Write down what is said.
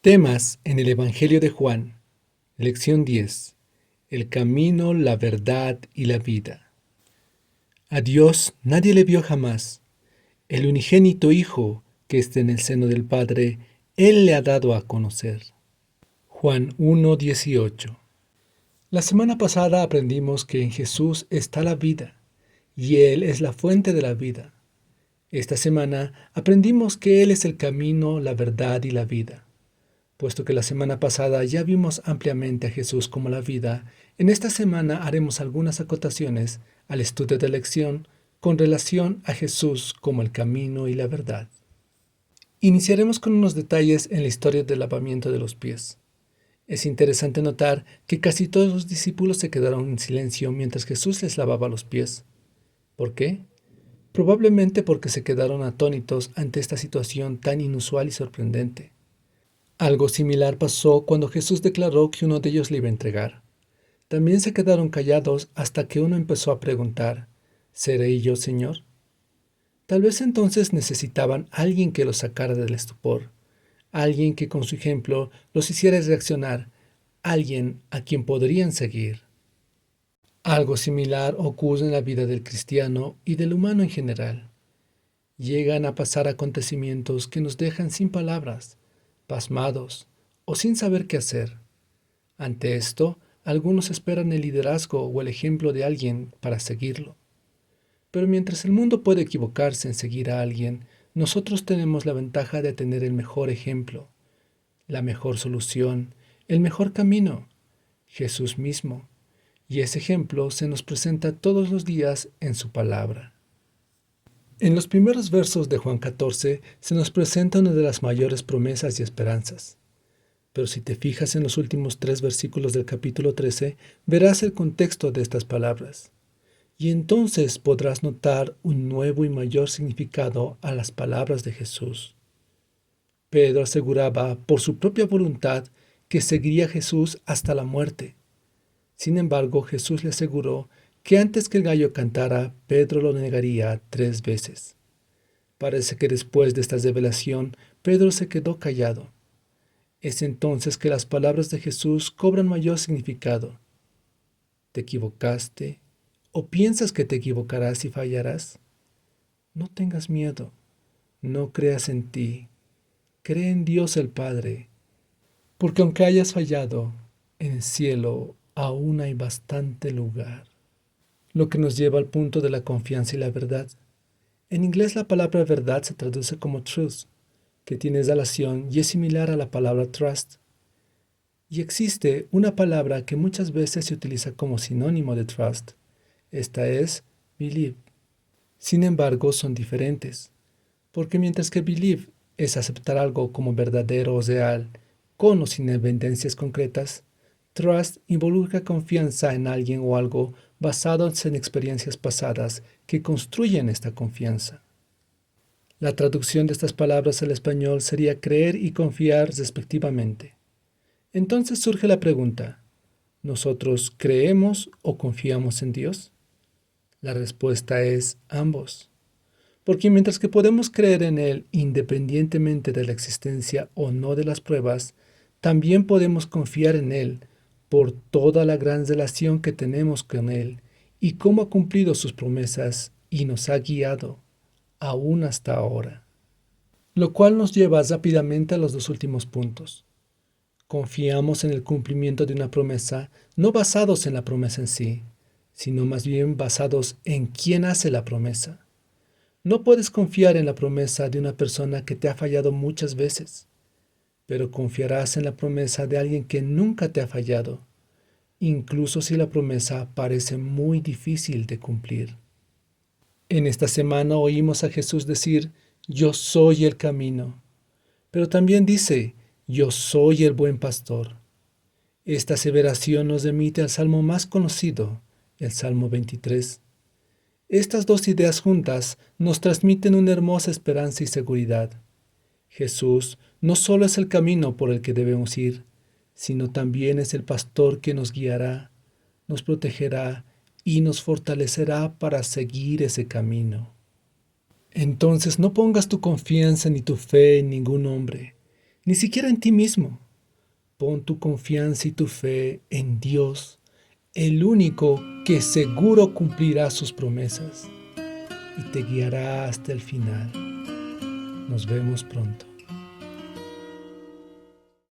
Temas en el Evangelio de Juan. Lección 10. El camino, la verdad y la vida. A Dios nadie le vio jamás. El unigénito Hijo, que está en el seno del Padre, Él le ha dado a conocer. Juan 1:18. La semana pasada aprendimos que en Jesús está la vida, y Él es la fuente de la vida. Esta semana aprendimos que Él es el camino, la verdad y la vida. Puesto que la semana pasada ya vimos ampliamente a Jesús como la vida, en esta semana haremos algunas acotaciones al estudio de la lección con relación a Jesús como el camino y la verdad. Iniciaremos con unos detalles en la historia del lavamiento de los pies. Es interesante notar que casi todos los discípulos se quedaron en silencio mientras Jesús les lavaba los pies. ¿Por qué? Probablemente porque se quedaron atónitos ante esta situación tan inusual y sorprendente. Algo similar pasó cuando Jesús declaró que uno de ellos le iba a entregar. También se quedaron callados hasta que uno empezó a preguntar, ¿seré yo, Señor? Tal vez entonces necesitaban alguien que los sacara del estupor, alguien que con su ejemplo los hiciera reaccionar, alguien a quien podrían seguir. Algo similar ocurre en la vida del cristiano y del humano en general. Llegan a pasar acontecimientos que nos dejan sin palabras, pasmados o sin saber qué hacer. Ante esto, algunos esperan el liderazgo o el ejemplo de alguien para seguirlo. Pero mientras el mundo puede equivocarse en seguir a alguien, nosotros tenemos la ventaja de tener el mejor ejemplo, la mejor solución, el mejor camino, Jesús mismo. Y ese ejemplo se nos presenta todos los días en su palabra. En los primeros versos de Juan 14 se nos presenta una de las mayores promesas y esperanzas. Pero si te fijas en los últimos 3 versículos del capítulo 13, verás el contexto de estas palabras. Y entonces podrás notar un nuevo y mayor significado a las palabras de Jesús. Pedro aseguraba por su propia voluntad que seguiría a Jesús hasta la muerte. Sin embargo, Jesús le aseguró que antes que el gallo cantara, Pedro lo negaría 3 veces. Parece que después de esta revelación, Pedro se quedó callado. Es entonces que las palabras de Jesús cobran mayor significado. ¿Te equivocaste? ¿O piensas que te equivocarás y fallarás? No tengas miedo, no creas en ti, cree en Dios el Padre, porque aunque hayas fallado, en el cielo aún hay bastante lugar. Lo que nos lleva al punto de la confianza y la verdad. En inglés la palabra verdad se traduce como truth, que tiene relación y es similar a la palabra trust. Y existe una palabra que muchas veces se utiliza como sinónimo de trust. Esta es believe. Sin embargo, son diferentes, porque mientras que believe es aceptar algo como verdadero o real, con o sin evidencias concretas, trust involucra confianza en alguien o algo basados en experiencias pasadas que construyen esta confianza. La traducción de estas palabras al español sería creer y confiar respectivamente. Entonces surge la pregunta, ¿nosotros creemos o confiamos en Dios? La respuesta es ambos. Porque mientras que podemos creer en Él independientemente de la existencia o no de las pruebas, también podemos confiar en Él por toda la gran relación que tenemos con Él y cómo ha cumplido sus promesas y nos ha guiado, aún hasta ahora. Lo cual nos lleva rápidamente a los 2 últimos puntos. Confiamos en el cumplimiento de una promesa, no basados en la promesa en sí, sino más bien basados en quién hace la promesa. No puedes confiar en la promesa de una persona que te ha fallado muchas veces, pero confiarás en la promesa de alguien que nunca te ha fallado, incluso si la promesa parece muy difícil de cumplir. En esta semana oímos a Jesús decir, yo soy el camino, pero también dice, yo soy el buen pastor. Esta aseveración nos remite al salmo más conocido, el Salmo 23. Estas dos ideas juntas nos transmiten una hermosa esperanza y seguridad. Jesús no solo es el camino por el que debemos ir, sino también es el pastor que nos guiará, nos protegerá y nos fortalecerá para seguir ese camino. Entonces no pongas tu confianza ni tu fe en ningún hombre, ni siquiera en ti mismo. Pon tu confianza y tu fe en Dios, el único que seguro cumplirá sus promesas y te guiará hasta el final. Nos vemos pronto.